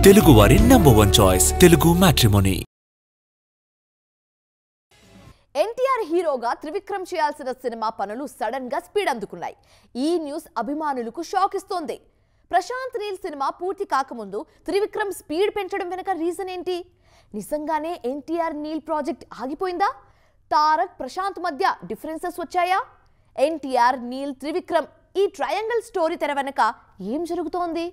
తెలుగు వారి number 1 choice Telugu matrimony. NTR హీరోగా త్రివిక్రమ్ చేయాల్సిన సినిమా పనులు సడన్ గా స్పీడ్ అందుకున్నాయి. ఈ న్యూస్ అభిమానులకు షాక్ ఇస్తోంది. ప్రశాంత్ నీల్ సినిమా పూర్తి కాకముందు త్రివిక్రమ్ స్పీడ్ పెంచడం వెనుక రీజన్ ఏంటి? నిజంగానే ఎన్టీఆర్ నీల్ ప్రాజెక్ట్ ఆగిపోయిందా? తారక్ ప్రశాంత్ మధ్య డిఫరెన్సెస్ వచ్చాయా? ఎన్టీఆర్ నీల్ త్రివిక్రమ్ ఈ ట్రయాంగిల్ స్టోరీ తెర వెనుక ఏం జరుగుతోంది?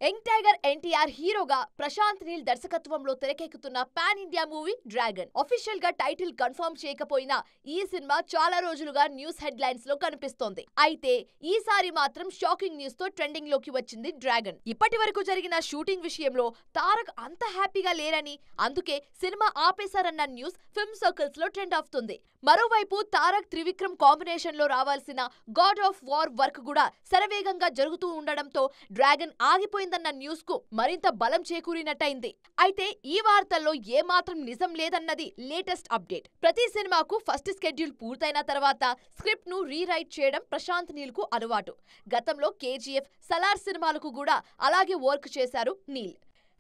యంగ్ టైగర్ ఎన్టీఆర్ హీరోగా ప్రశాంత్ నీల్ దర్శకత్వంలో తెరకెక్కుతున్న pan India movie dragon. Official గా టైటిల్ కన్ఫర్మ్ చేయకపోయినా ఈ సినిమా చాలా రోజులుగా న్యూస్ హెడ్ లైన్స్ లో కనిపిస్తోంది. అయితే ఈసారి మాత్రం షాకింగ్ న్యూస్ తో ట్రెండింగ్ లోకి వచ్చింది డ్రాగన్. ఇప్పటి వరకు జరిగిన షూటింగ్ విషయంలో తారక్ అంత హ్యాపీగా లేరని, అందుకే సినిమా ఆపేశారన్న న్యూస్ ఫిల్మ్ సర్కిల్స్ లో ట్రెండ్ అవుతుంది. మరోవైపు తారక్ త్రివిక్రమ్ కాంబినేషన్ లో రావాల్సిన గాడ్ ఆఫ్ వార్ వర్క్ కూడా శరవేగంగా జరుగుతూ ఉండడంతో డ్రాగన్ ఆగిపోయిందన్న న్యూస్ కు మరింత బలం చేకూరినట్టయింది. అయితే ఈ వార్తల్లో ఏమాత్రం నిజం లేదన్నది లేటెస్ట్ అప్డేట్. ప్రతి సినిమాకు ఫస్ట్ స్కెడ్యూల్ పూర్తయిన తర్వాత స్క్రిప్ట్ ను రీరైట్ చేయడం ప్రశాంత్ నీల్ కు అలవాటు. గతంలో కేజీఎఫ్, సలార్ సినిమాలకు కూడా అలాగే వర్క్ చేశారు నీల్.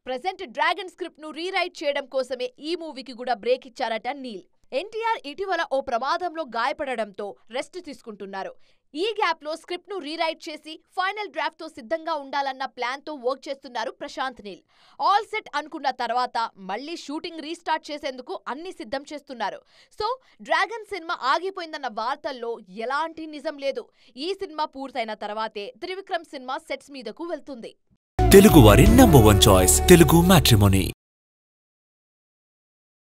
ప్రెజెంట్ డ్రాగన్ స్క్రిప్ట్ ను రీరైట్ చేయడం కోసమే ఈ మూవీకి కూడా బ్రేక్ ఇచ్చారట నీల్. ఎన్టీఆర్ ఇటీవల ఓ ప్రమాదంలో గాయపడడంతో రెస్ట్ తీసుకుంటున్నారు. ఈ గ్యాప్ లో స్క్రిప్ట్ ను రీరైట్ చేసి ఫైనల్ డ్రాఫ్ట్ తో సిద్ధంగా ఉండాలన్న ప్లాన్ తో వర్క్ చేస్తున్నారు ప్రశాంత్ నీల్. ఆల్ సెట్ అనుకున్న తర్వాత మళ్లీ షూటింగ్ రీస్టార్ట్ చేసేందుకు అన్ని సిద్ధం చేస్తున్నారు. సో డ్రాగన్ సినిమా ఆగిపోయిందన్న వార్తల్లో ఎలాంటి నిజం లేదు. ఈ సినిమా పూర్తయిన తర్వాతే త్రివిక్రమ్ సినిమా సెట్స్ మీదకు వెళ్తుంది. తెలుగు వారి నంబర్ 1 చాయిస్ తెలుగు మ్యాట్రిమోనీ.